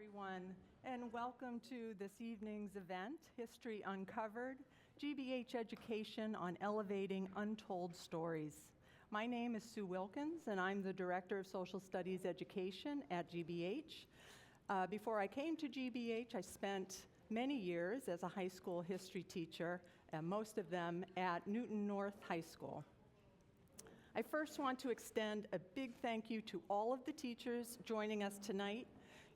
everyone, and welcome to this evening's event, History Uncovered, GBH Education on Elevating Untold Stories. My name is Sue Wilkins, and I'm the Director of Social Studies Education at GBH. Before I came to GBH, I spent many years as a high school history teacher, and most of them at Newton North High School. I first want to extend a big thank you to all of the teachers joining us tonight.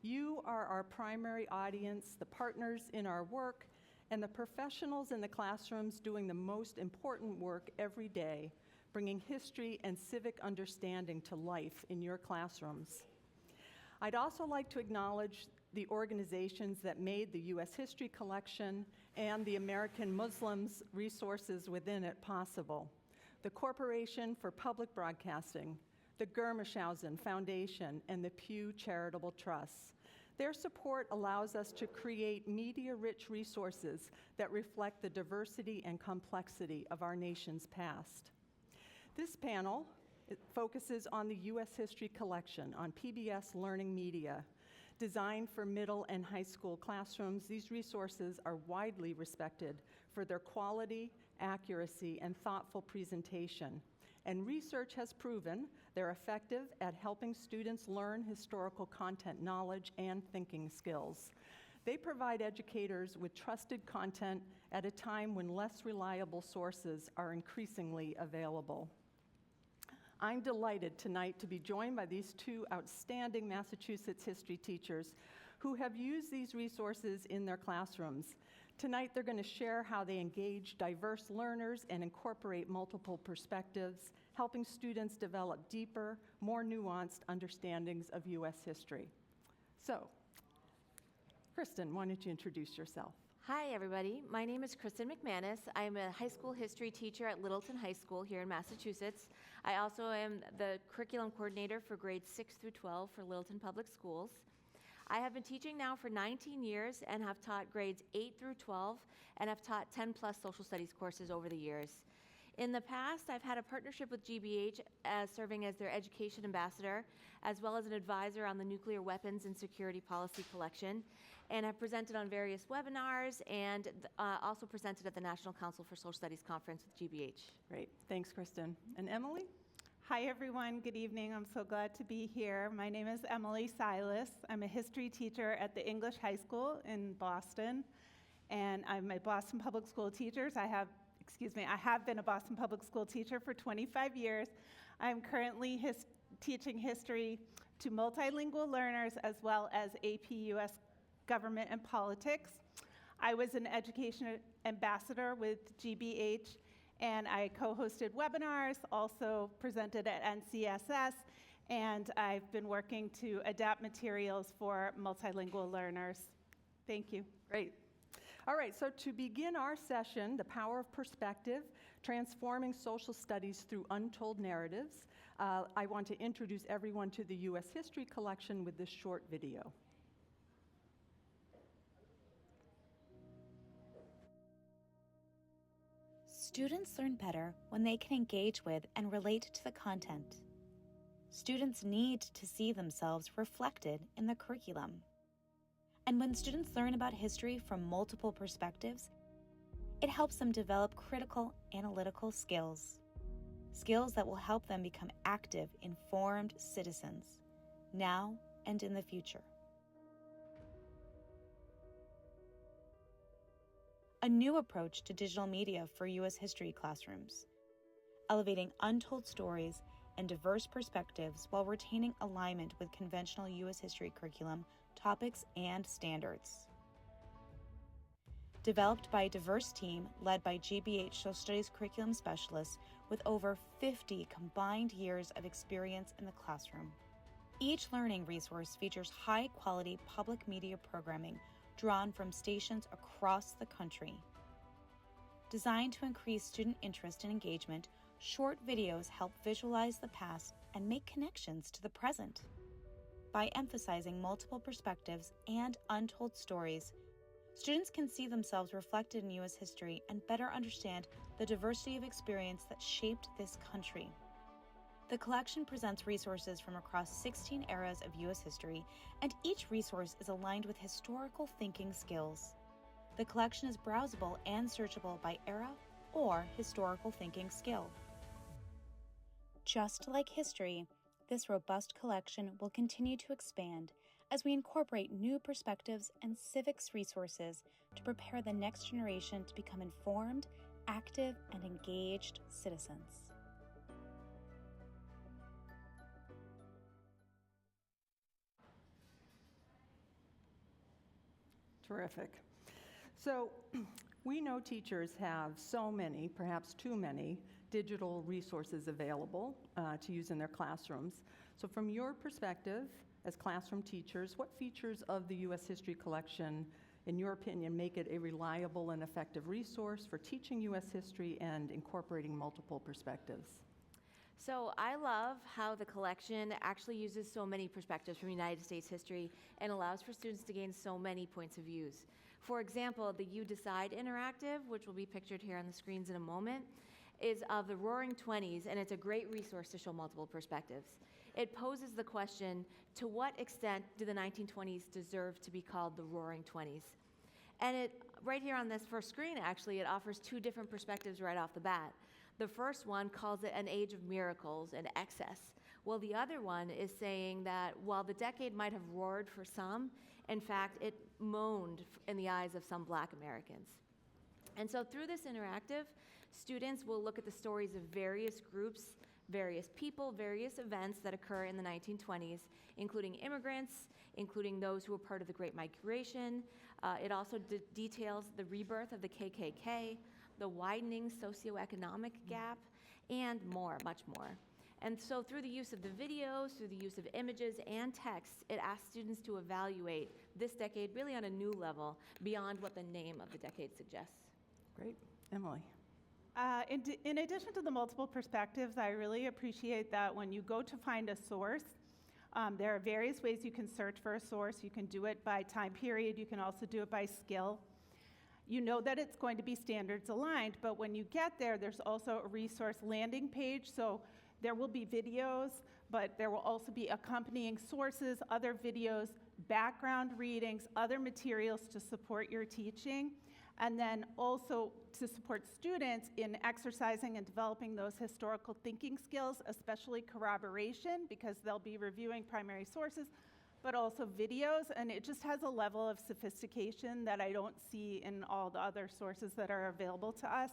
You are our primary audience, the partners in our work, and the professionals in the classrooms doing the most important work every day, bringing history and civic understanding to life in your classrooms. I'd also like to acknowledge the organizations that made the U.S. History Collection and the American Muslims resources within it possible. The Corporation for Public Broadcasting, the Germeshausen Foundation, and the Pew Charitable Trusts. Their support allows us to create media-rich resources that reflect the diversity and complexity of our nation's past. This panel focuses on the U.S. History Collection on PBS LearningMedia. Designed for middle and high school classrooms, these resources are widely respected for their quality, accuracy, and thoughtful presentation. And research has proven they're effective at helping students learn historical content knowledge and thinking skills. They provide educators with trusted content at a time when less reliable sources are increasingly available. I'm delighted tonight to be joined by these two outstanding Massachusetts history teachers who have used these resources in their classrooms. Tonight, they're going to share how they engage diverse learners and incorporate multiple perspectives, helping students develop deeper, more nuanced understandings of U.S. history. So, Kristen, why don't you introduce yourself? Hi, everybody. My name is Kristen McManus. I'm a high school history teacher at Littleton High School here in Massachusetts. I also am the curriculum coordinator for grades 6 through 12 for Littleton Public Schools. I have been teaching now for 19 years and have taught grades 8 through 12 and have taught 10 plus social studies courses over the years. In the past, I've had a partnership with GBH as serving as their education ambassador, as well as an advisor on the nuclear weapons and security policy collection, and have presented on various webinars and also presented at the National Council for Social Studies Conference with GBH. Great. Thanks, Kristen. And Emily? Hi, everyone. Good evening. I'm so glad to be here. My name is Emily Silas. I'm a history teacher at the English High School in Boston, and I'm a Boston Public School teacher. I have been a Boston Public School teacher for 25 years. I'm currently teaching history to multilingual learners as well as AP US Government and Politics. I was an education ambassador with GBH, and I co-hosted webinars, also presented at NCSS, and I've been working to adapt materials for multilingual learners. Thank you. Great. All right, so to begin our session, The Power of Perspective, Transforming Social Studies Through Untold Narratives, I want to introduce everyone to the U.S. History Collection with this short video. Students learn better when they can engage with and relate to the content. Students need to see themselves reflected in the curriculum. And when students learn about history from multiple perspectives, it helps them develop critical analytical skills that will help them become active, informed citizens, now and in the future. A new approach to digital media for U.S. history classrooms, elevating untold stories and diverse perspectives while retaining alignment with conventional U.S. history curriculum, topics, and standards. Developed by a diverse team led by GBH Social Studies curriculum specialists with over 50 combined years of experience in the classroom. Each learning resource features high-quality public media programming drawn from stations across the country. Designed to increase student interest and engagement, short videos help visualize the past and make connections to the present. By emphasizing multiple perspectives and untold stories, students can see themselves reflected in U.S. history and better understand the diversity of experience that shaped this country. The collection presents resources from across 16 eras of U.S. history, and each resource is aligned with historical thinking skills. The collection is browsable and searchable by era or historical thinking skill. Just like history, this robust collection will continue to expand as we incorporate new perspectives and civics resources to prepare the next generation to become informed, active, and engaged citizens. Terrific. So we know teachers have so many, perhaps too many, digital resources available to use in their classrooms. So from your perspective as classroom teachers, what features of the U.S. History Collection, in your opinion, make it a reliable and effective resource for teaching U.S. history and incorporating multiple perspectives? So I love how the collection actually uses so many perspectives from United States history and allows for students to gain so many points of views. For example, the You Decide interactive, which will be pictured here on the screens in a moment, is of the Roaring '20s, and it's a great resource to show multiple perspectives. It poses the question, to what extent do the 1920s deserve to be called the Roaring '20s? And right here on this first screen, actually, it offers two different perspectives right off the bat. The first one calls it an age of miracles and excess, while the other one is saying that while the decade might have roared for some, in fact, it moaned in the eyes of some Black Americans. And so through this interactive, students will look at the stories of various groups, various people, various events that occur in the 1920s, including immigrants, including those who were part of the Great Migration. It also details the rebirth of the KKK, the widening socioeconomic gap, and more, much more. And so through the use of the videos, through the use of images and text, it asks students to evaluate this decade really on a new level beyond what the name of the decade suggests. Great. Emily. In addition to the multiple perspectives, I really appreciate that when you go to find a source, there are various ways you can search for a source. You can do it by time period. You can also do it by skill. You know that it's going to be standards aligned, but when you get there, there's also a resource landing page. So there will be videos, but there will also be accompanying sources, other videos, background readings, other materials to support your teaching, and then also to support students in exercising and developing those historical thinking skills, especially corroboration, because they'll be reviewing primary sources, but also videos, and it just has a level of sophistication that I don't see in all the other sources that are available to us.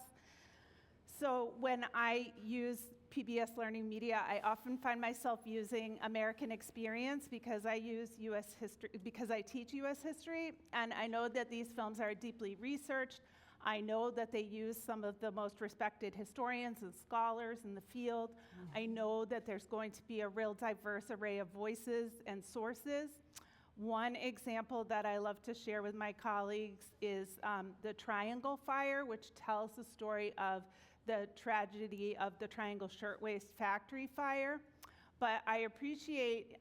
So when I use PBS LearningMedia, I often find myself using American Experience because I use U.S. history, because I teach U.S. history, and I know that these films are deeply researched. I know that they use some of the most respected historians and scholars in the field. I know that there's going to be a real diverse array of voices and sources. One example that I love to share with my colleagues is the Triangle Fire, which tells the story of the tragedy of the Triangle Shirtwaist Factory fire. But I appreciate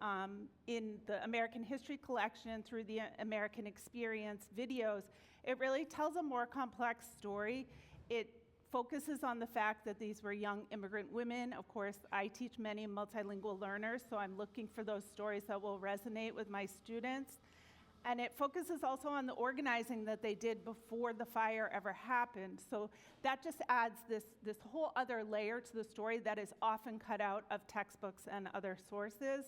in the American History Collection, through the American Experience videos, it really tells a more complex story. It focuses on the fact that these were young immigrant women. Of course, I teach many multilingual learners, so I'm looking for those stories that will resonate with my students. And it focuses also on the organizing that they did before the fire ever happened. So that just adds this whole other layer to the story that is often cut out of textbooks and other sources.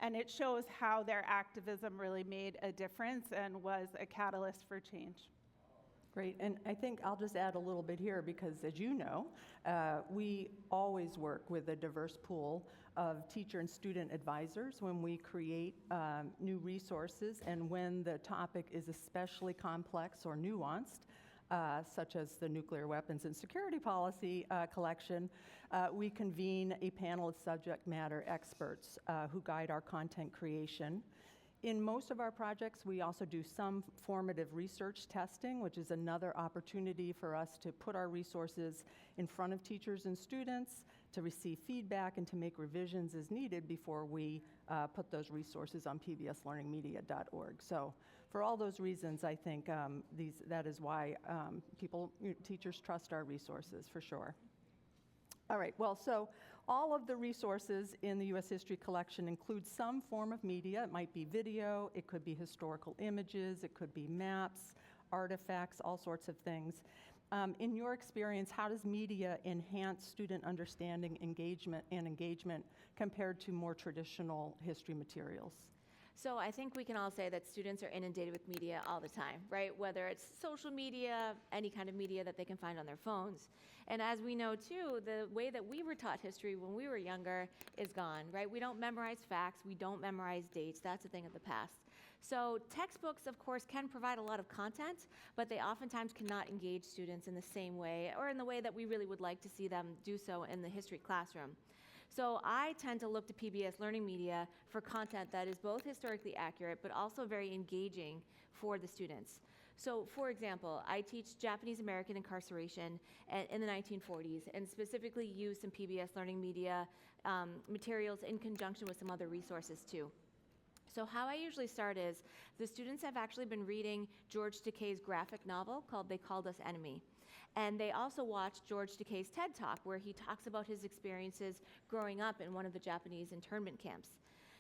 And it shows how their activism really made a difference and was a catalyst for change. Great, and I think I'll just add a little bit here because, as you know, we always work with a diverse pool of teacher and student advisors when we create new resources and when the topic is especially complex or nuanced, such as the Nuclear Weapons and Security Policy collection. We convene a panel of subject matter experts who guide our content creation. In most of our projects, we also do some formative research testing, which is another opportunity for us to put our resources in front of teachers and students, to receive feedback and to make revisions as needed before we put those resources on pbslearningmedia.org. So for all those reasons, I think that is why teachers trust our resources, for sure. All right, well, so All of the resources in the U.S. History Collection include some form of media. It might be video, it could be historical images, it could be maps, artifacts, all sorts of things. In your experience, how does media enhance student understanding, engagement compared to more traditional history materials? So I think we can all say that students are inundated with media all the time, right? Whether it's social media, any kind of media that they can find on their phones. And as we know too, the way that we were taught history when we were younger is gone, right? We don't memorize facts, we don't memorize dates, that's a thing of the past. So textbooks, of course, can provide a lot of content, but they oftentimes cannot engage students in the same way or in the way that we really would like to see them do so in the history classroom. So I tend to look to PBS LearningMedia for content that is both historically accurate but also very engaging for the students. So for example, I teach Japanese American incarceration in the 1940s and specifically use some PBS LearningMedia materials in conjunction with some other resources too. So how I usually start is the students have actually been reading George Takei's graphic novel called They Called Us Enemy. And they also watched George Takei's TED Talk where he talks about his experiences growing up in one of the Japanese internment camps.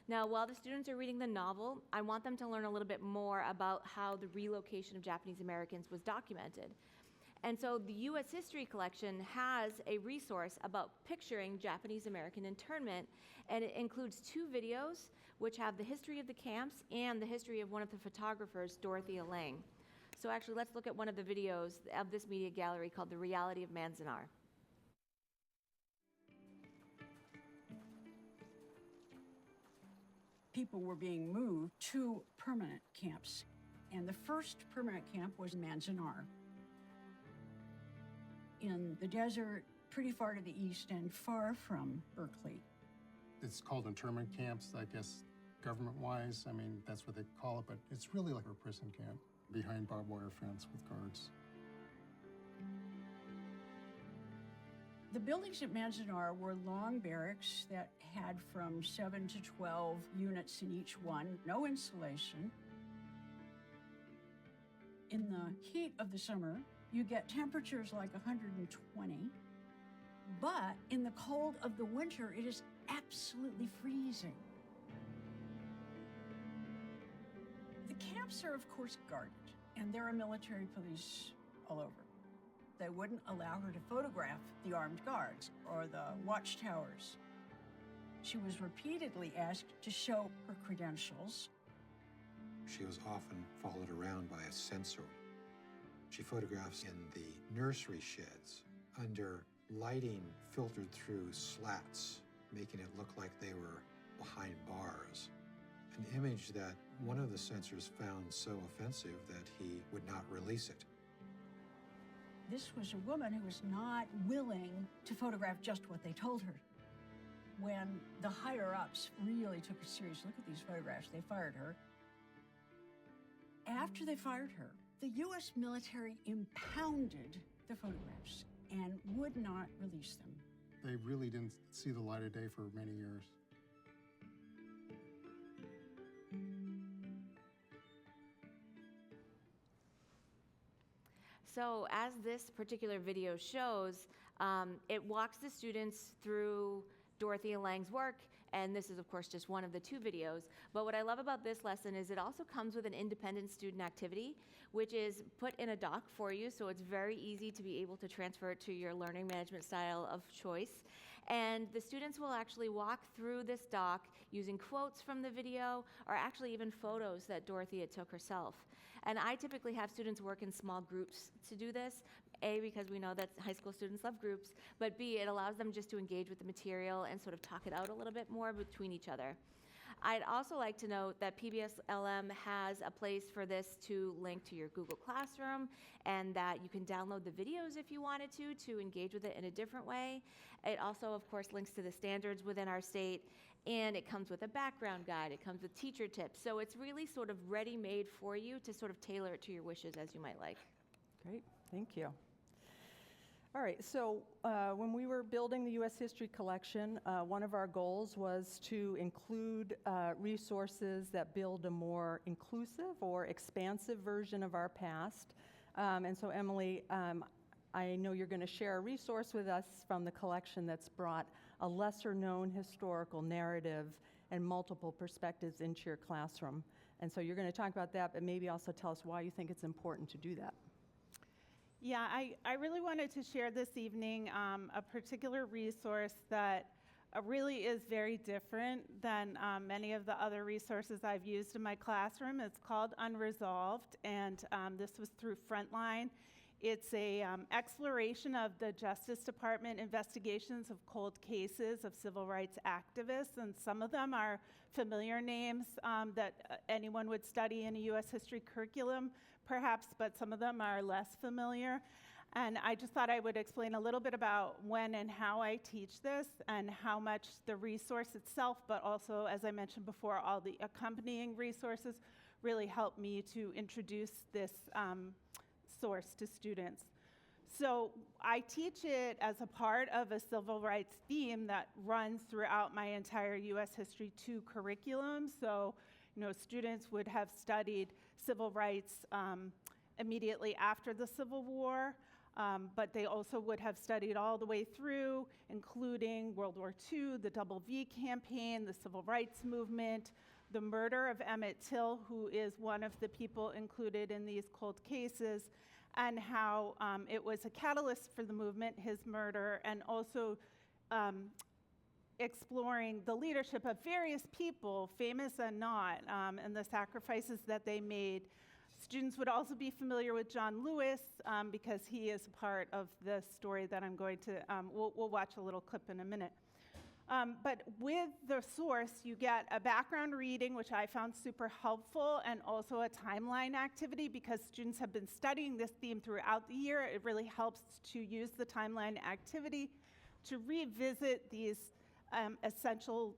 Now, while the students are reading the novel, I want them to learn a little bit more about how the relocation of Japanese Americans was documented. And so the U.S. History Collection has a resource about picturing Japanese American internment, and it includes 2 videos which have the history of the camps and the history of one of the photographers, Dorothea Lange. So actually, let's look at one of the videos of this media gallery called The Reality of Manzanar. People were being moved to permanent camps, and the first permanent camp was Manzanar, in the desert, pretty far to the east and far from Berkeley. It's called internment camps, I guess, government-wise. I mean, that's what they call it, but it's really like a prison camp behind barbed wire fence with guards. The buildings at Manzanar were long barracks that had from 7 to 12 units in each one, no insulation. In the heat of the summer, you get temperatures like 120, but in the cold of the winter, it is absolutely freezing. The camps are, of course, guarded, and there are military police all over. They wouldn't allow her to photograph the armed guards or the watchtowers. She was repeatedly asked to show her credentials. She was often followed around by a censor. She photographs in the nursery sheds under lighting filtered through slats, making it look like they were behind bars. An image that one of the censors found so offensive that he would not release it. This was a woman who was not willing to photograph just what they told her. When the higher-ups really took a serious look at these photographs, they fired her. After they fired her, the U.S. military impounded the photographs and would not release them. They really didn't see the light of day for many years. So as this particular video shows, it walks the students through Dorothea Lange's work, and this is of course just one of the 2 videos. But what I love about this lesson is it also comes with an independent student activity, which is put in a doc for you, so it's very easy to be able to transfer it to your learning management style of choice. And the students will actually walk through this doc using quotes from the video or actually even photos that Dorothea took herself. And I typically have students work in small groups to do this, A, because we know that high school students love groups, but B, it allows them just to engage with the material and sort of talk it out a little bit more between each other. I'd also like to note that PBS LM has a place for this to link to your Google Classroom, and that you can download the videos if you wanted to engage with it in a different way. It also, of course, links to the standards within our state, and it comes with a background guide. It comes with teacher tips. So it's really sort of ready-made for you to sort of tailor it to your wishes as you might like. Great, thank you. All right, so when we were building the U.S. History Collection, one of our goals was to include resources that build a more inclusive or expansive version of our past. And so Emily, I know you're going to share a resource with us from the collection that's brought a lesser-known historical narrative and multiple perspectives into your classroom. And so you're going to talk about that, but maybe also tell us why you think it's important to do that. Yeah, I really wanted to share this evening a particular resource that really is very different than many of the other resources I've used in my classroom. It's called Unresolved, and this was through Frontline. It's a exploration of the Justice Department investigations of cold cases of civil rights activists, and some of them are familiar names that anyone would study in a U.S. history curriculum, perhaps, but some of them are less familiar. And I just thought I would explain a little bit about when and how I teach this and how much the resource itself, but also, as I mentioned before, all the accompanying resources really help me to introduce this source to students. So I teach it as a part of a civil rights theme that runs throughout my entire U.S. History 2 curriculum. So, students would have studied civil rights immediately after the Civil War, but they also would have studied all the way through, including World War II, the Double V campaign, the Civil Rights Movement, the murder of Emmett Till, who is one of the people included in these cold cases, and how it was a catalyst for the movement, his murder, and also exploring the leadership of various people, famous and not, and the sacrifices that they made. Students would also be familiar with John Lewis because he is part of the story that I'm going to, we'll watch a little clip in a minute. But with the source, you get a background reading, which I found super helpful, and also a timeline activity because students have been studying this theme throughout the year. It really helps to use the timeline activity to revisit these essential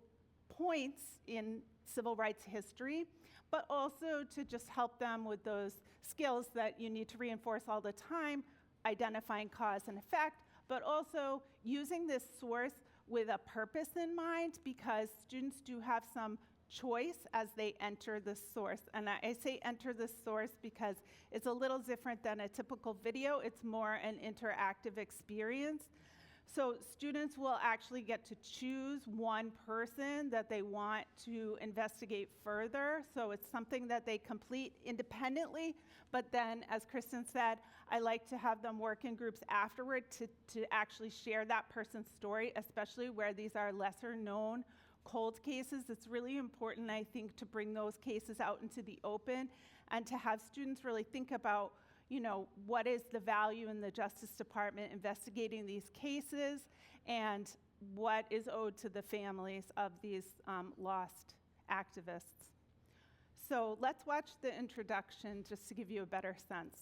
points in civil rights history, but also to just help them with those skills that you need to reinforce all the time, identifying cause and effect, but also using this source with a purpose in mind, because students do have some choice as they enter the source. And I say enter the source because it's a little different than a typical video. It's more an interactive experience. So students will actually get to choose one person that they want to investigate further. So it's something that they complete independently, but then, as Kristen said, I like to have them work in groups afterward to actually share that person's story, especially where these are lesser known cold cases. It's really important, I think, to bring those cases out into the open and to have students really think about, what is the value in the Justice Department investigating these cases and what is owed to the families of these lost activists. So let's watch the introduction just to give you a better sense.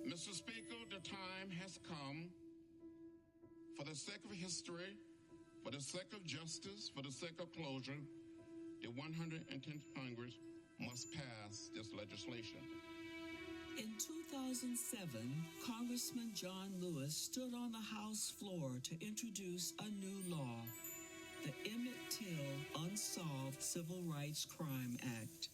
Mr. Speaker, the time has come for the sake of history, for the sake of justice, for the sake of closure. The 110th Congress must pass this legislation. In 2007, Congressman John Lewis stood on the House floor to introduce a new law, the Emmett Till Unsolved Civil Rights Crime Act.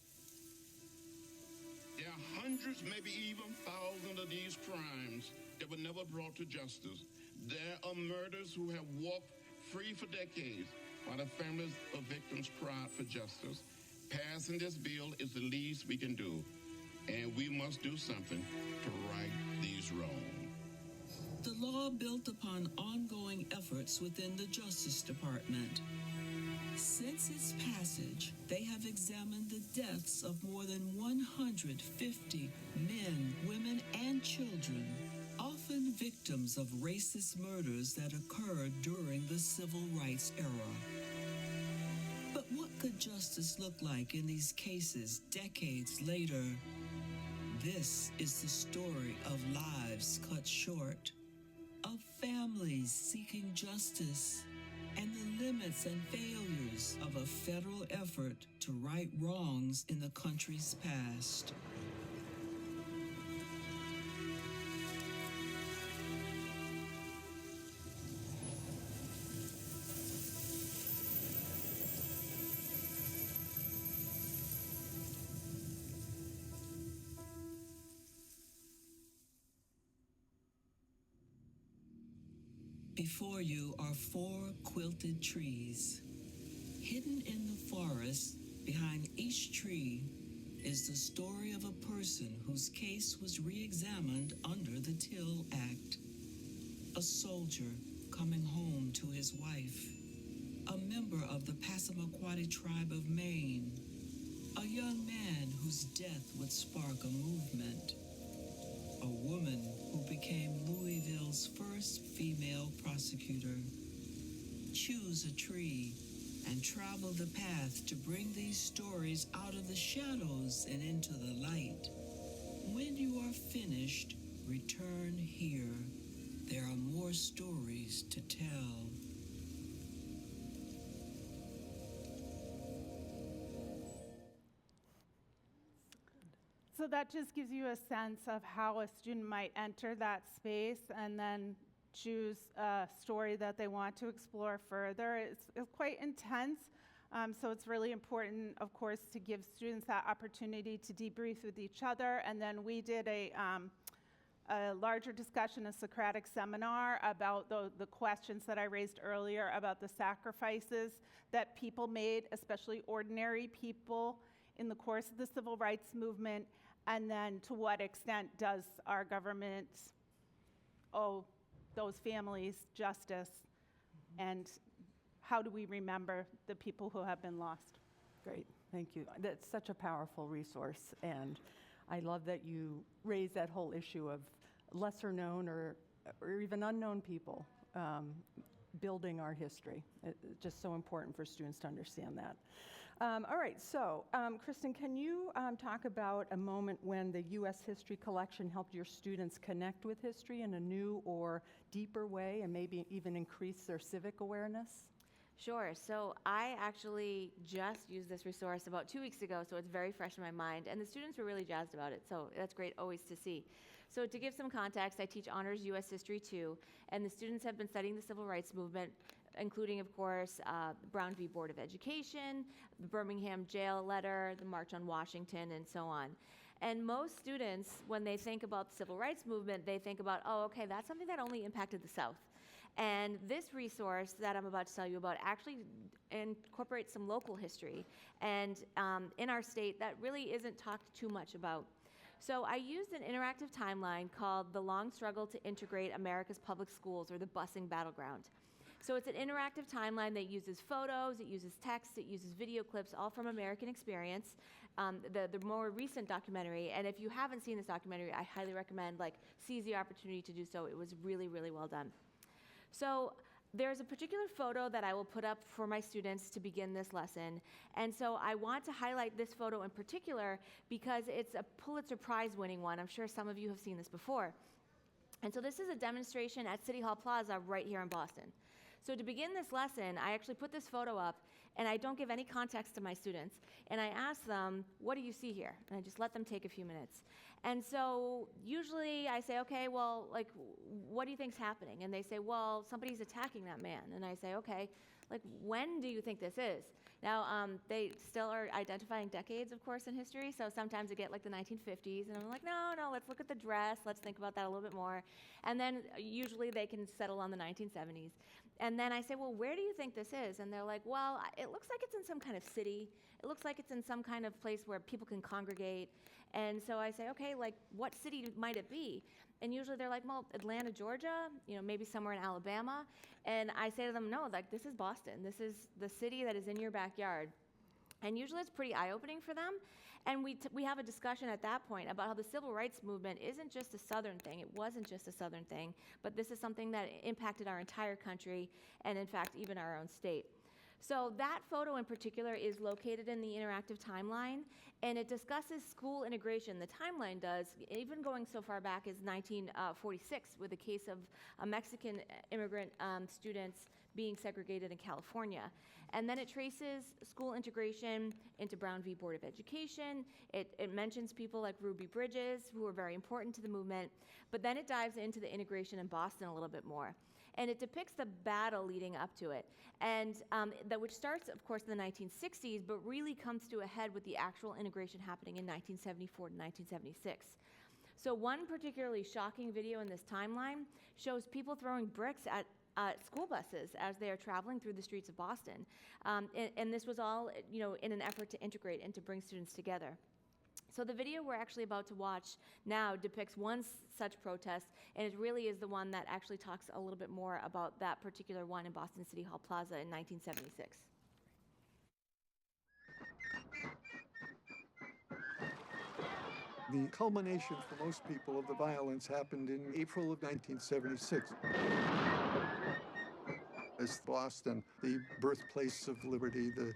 There are hundreds, maybe even thousands of these crimes that were never brought to justice. There are murders who have walked free for decades while the families of victims cried for justice. Passing this bill is the least we can do, and we must do something to right these wrongs. The law built upon ongoing efforts within the Justice Department. Since its passage, they have examined the deaths of more than 150 men, women, and children, often victims of racist murders that occurred during the Civil Rights era. But what could justice look like in these cases decades later? This is the story of lives cut short, of families seeking justice, and the limits and failures of a federal effort to right wrongs in the country's past. Before you are 4 quilted trees. Hidden in the forest, behind each tree, is the story of a person whose case was re-examined under the Till Act. A soldier coming home to his wife. A member of the Passamaquoddy tribe of Maine. A young man whose death would spark a movement. A woman who became Louisville's first female prosecutor. Choose a tree and travel the path to bring these stories out of the shadows and into the light. When you are finished, return here. There are more stories to tell. So that just gives you a sense of how a student might enter that space and then choose a story that they want to explore further. It's quite intense, so it's really important, of course, to give students that opportunity to debrief with each other. And then we did a larger discussion, a Socratic seminar about the questions that I raised earlier about the sacrifices that people made, especially ordinary people, in the course of the civil rights movement. And then to what extent does our government owe those families justice? And how do we remember the people who have been lost? Great, thank you. That's such a powerful resource, and I love that you raise that whole issue of lesser known or even unknown people building our history. It's just so important for students to understand that. All right, so Kristen, can you talk about a moment when the U.S. History Collection helped your students connect with history in a new or deeper way and maybe even increase their civic awareness? Sure. So I actually just used this resource about 2 weeks ago, so it's very fresh in my mind, and the students were really jazzed about it, so that's great always to see. So to give some context, I teach Honors U.S. History 2, and the students have been studying the Civil Rights Movement, including, of course, Brown v. Board of Education, the Birmingham jail letter, the March on Washington, and so on. And most students, when they think about the Civil Rights Movement, they think about, oh, okay, that's something that only impacted the South. And this resource that I'm about to tell you about actually incorporates some local history. And in our state, that really isn't talked too much about. So I used an interactive timeline called The Long Struggle to Integrate America's Public Schools, or the Busing Battleground. So it's an interactive timeline that uses photos, it uses text, it uses video clips, all from American experience, the more recent documentary. And if you haven't seen this documentary, I highly recommend, seize the opportunity to do so. It was really, really well done. So there's a particular photo that I will put up for my students to begin this lesson. And so I want to highlight this photo in particular because it's a Pulitzer Prize winning one. I'm sure some of you have seen this before. And so this is a demonstration at City Hall Plaza right here in Boston. So to begin this lesson, I actually put this photo up, and I don't give any context to my students. And I ask them, what do you see here? And I just let them take a few minutes. And so usually I say, okay, well, what do you think's happening? And they say, well, somebody's attacking that man. And I say, okay, when do you think this is? Now, they still are identifying decades, of course, in history. So sometimes they get the 1950s, and I'm like, no, let's look at the dress. Let's think about that a little bit more. And then usually they can settle on the 1970s. And then I say, well, where do you think this is? And they're like, well, it looks like it's in some kind of city. It looks like it's in some kind of place where people can congregate. And so I say, okay, what city might it be? And usually they're like, well, Atlanta, Georgia, maybe somewhere in Alabama. And I say to them, no, this is Boston. This is the city that is in your backyard. And usually it's pretty eye-opening for them. And we have a discussion at that point about how the civil rights movement isn't just a Southern thing. It wasn't just a Southern thing, but this is something that impacted our entire country and, in fact, even our own state. So that photo in particular is located in the interactive timeline, and it discusses school integration. The timeline does, even going so far back as 1946 with a case of a Mexican immigrant students being segregated in California. And then it traces school integration into Brown v. Board of Education. It mentions people like Ruby Bridges, who were very important to the movement, but then it dives into the integration in Boston a little bit more. And it depicts the battle leading up to it, and which starts, of course, in the 1960s, but really comes to a head with the actual integration happening in 1974 to 1976. So one particularly shocking video in this timeline shows people throwing bricks at school buses as they are traveling through the streets of Boston. And this was all, in an effort to integrate and to bring students together. So the video we're actually about to watch now depicts one such protest, and it really is the one that actually talks a little bit more about that particular one in Boston City Hall Plaza in 1976. The culmination for most people of the violence happened in April of 1976. As Boston, the birthplace of liberty, the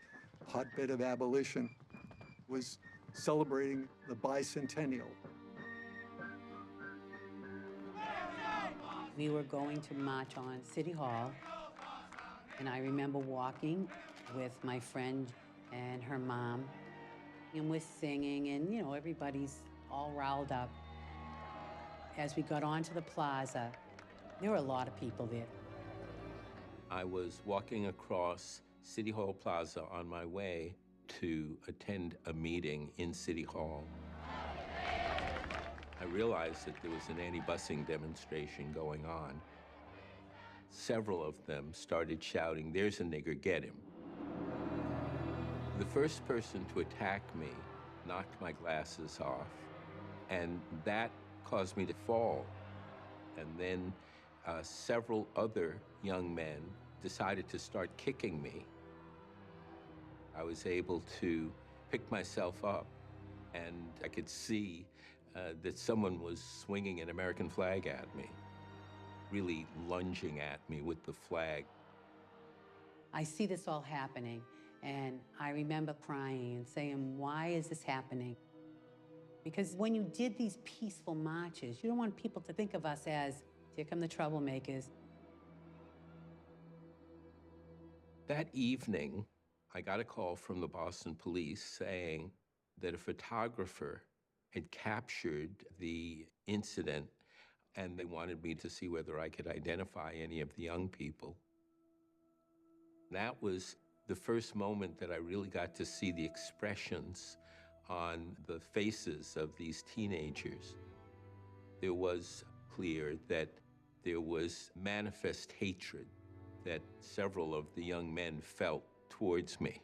hotbed of abolition, was celebrating the bicentennial. We were going to march on City Hall, and I remember walking with my friend and her mom, and we're singing, and everybody's all riled up. As we got onto the plaza, there were a lot of people there. I was walking across City Hall Plaza on my way to attend a meeting in City Hall. I realized that there was an anti-busing demonstration going on. Several of them started shouting, "There's a nigger, get him." The first person to attack me knocked my glasses off, and that caused me to fall. And then several other young men decided to start kicking me. I was able to pick myself up, and I could see that someone was swinging an American flag at me, really lunging at me with the flag. I see this all happening, and I remember crying and saying, why is this happening? Because when you did these peaceful marches, you don't want people to think of us as, here come the troublemakers. That evening, I got a call from the Boston police saying that a photographer had captured the incident, and they wanted me to see whether I could identify any of the young people. That was the first moment that I really got to see the expressions on the faces of these teenagers. It was clear that there was manifest hatred that several of the young men felt towards me.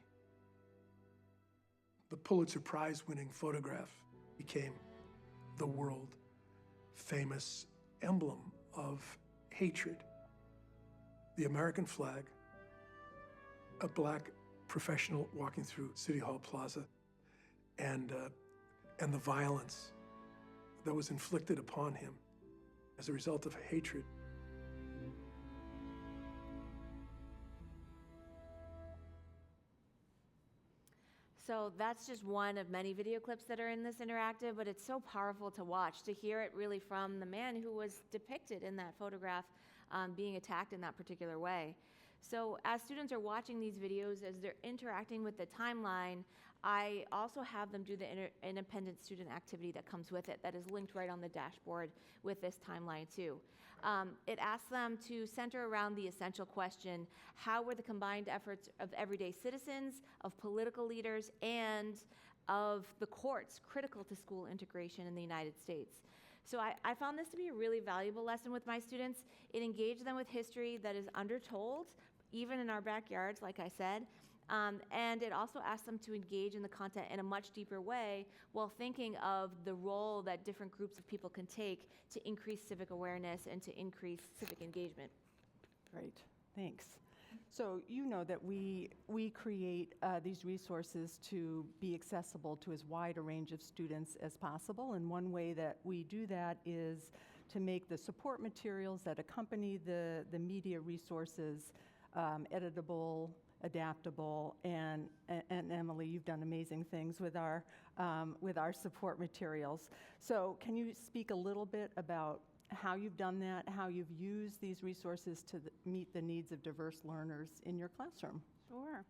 The Pulitzer Prize-winning photograph became the world-famous emblem of hatred. The American flag, a black professional walking through City Hall Plaza, and the violence that was inflicted upon him as a result of hatred. So that's just one of many video clips that are in this interactive, but it's so powerful to watch, to hear it really from the man who was depicted in that photograph being attacked in that particular way. So as students are watching these videos, as they're interacting with the timeline, I also have them do the independent student activity that comes with it, that is linked right on the dashboard with this timeline too. It asks them to center around the essential question: how were the combined efforts of everyday citizens, of political leaders, and of the courts critical to school integration in the United States? So I found this to be a really valuable lesson with my students. It engaged them with history that is undertold, even in our backyards, like I said. And it also asks them to engage in the content in a much deeper way while thinking of the role that different groups of people can take to increase civic awareness and to increase civic engagement. Great, thanks. So you know that we create these resources to be accessible to as wide a range of students as possible, and one way that we do that is to make the support materials that accompany the media resources editable, adaptable, and Emily, you've done amazing things with our support materials. So can you speak a little bit about how you've done that, how you've used these resources to meet the needs of diverse learners in your classroom? Sure.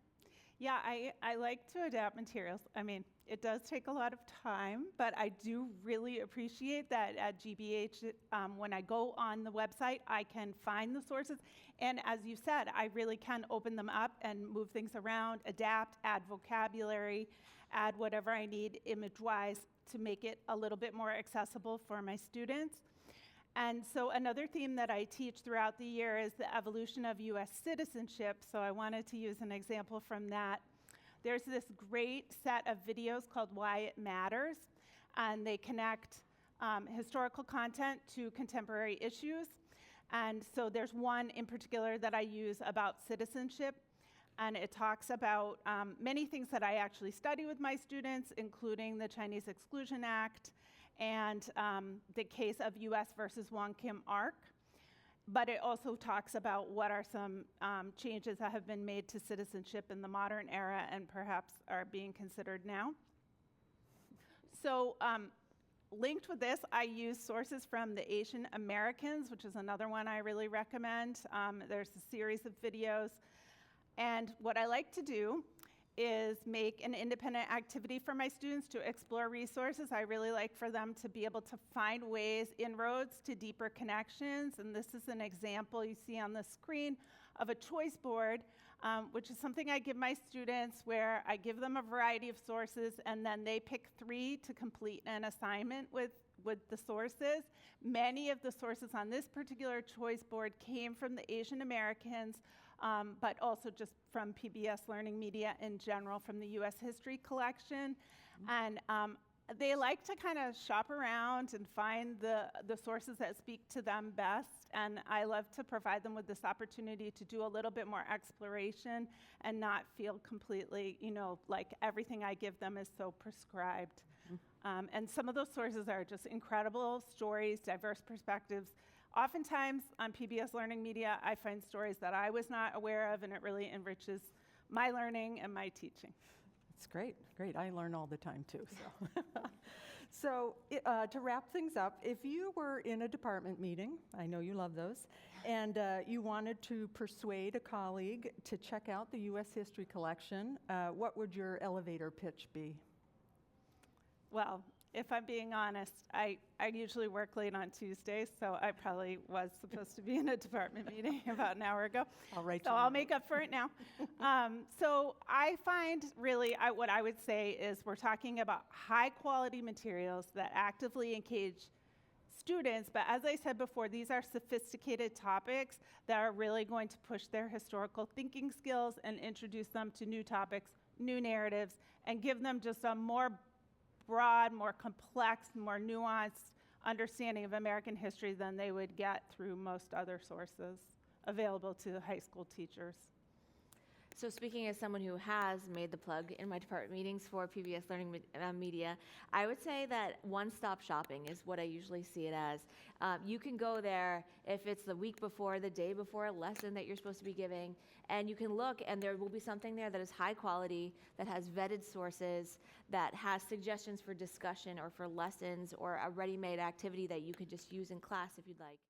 Yeah, I like to adapt materials. I mean, it does take a lot of time, but I do really appreciate that at GBH, when I go on the website, I can find the sources. And as you said, I really can open them up and move things around, adapt, add vocabulary, add whatever I need image-wise to make it a little bit more accessible for my students. And so another theme that I teach throughout the year is the evolution of U.S. citizenship. So I wanted to use an example from that. There's this great set of videos called Why It Matters, and they connect historical content to contemporary issues. And so there's one in particular that I use about citizenship, and it talks about many things that I actually study with my students, including the Chinese Exclusion Act, and the case of U.S. versus Wong Kim Ark. But it also talks about what are some changes that have been made to citizenship in the modern era and perhaps are being considered now. So linked with this, I use sources from the Asian Americans, which is another one I really recommend. There's a series of videos. And what I like to do is make an independent activity for my students to explore resources. I really like for them to be able to find ways, inroads to deeper connections. And this is an example you see on the screen of a choice board, which is something I give my students where I give them a variety of sources and then they pick 3 to complete an assignment with the sources. Many of the sources on this particular choice board came from the Asian Americans, but also just from PBS LearningMedia in general, from the U.S. History Collection. And they like to kind of shop around and find the sources that speak to them best. And I love to provide them with this opportunity to do a little bit more exploration and not feel completely, like everything I give them is so prescribed. And some of those sources are just incredible stories, diverse perspectives. Oftentimes on PBS LearningMedia, I find stories that I was not aware of, and it really enriches my learning and my teaching. It's great, great. I learn all the time too. So, to wrap things up, if you were in a department meeting, I know you love those, and you wanted to persuade a colleague to check out the U.S. History Collection, what would your elevator pitch be? Well, if I'm being honest, I usually work late on Tuesdays, so I probably was supposed to be in a department meeting about an hour ago. I'll make up for it now. So I find really what I would say is we're talking about high quality materials that actively engage students, but as I said before, these are sophisticated topics that are really going to push their historical thinking skills and introduce them to new topics, new narratives, and give them just a more broad, more complex, more nuanced understanding of American history than they would get through most other sources available to high school teachers. So speaking as someone who has made the plug in my department meetings for PBS LearningMedia, I would say that one-stop shopping is what I usually see it as. You can go there if it's the week before, the day before a lesson that you're supposed to be giving, and you can look and there will be something there that is high quality, that has vetted sources, that has suggestions for discussion or for lessons or a ready-made activity that you could just use in class if you'd like.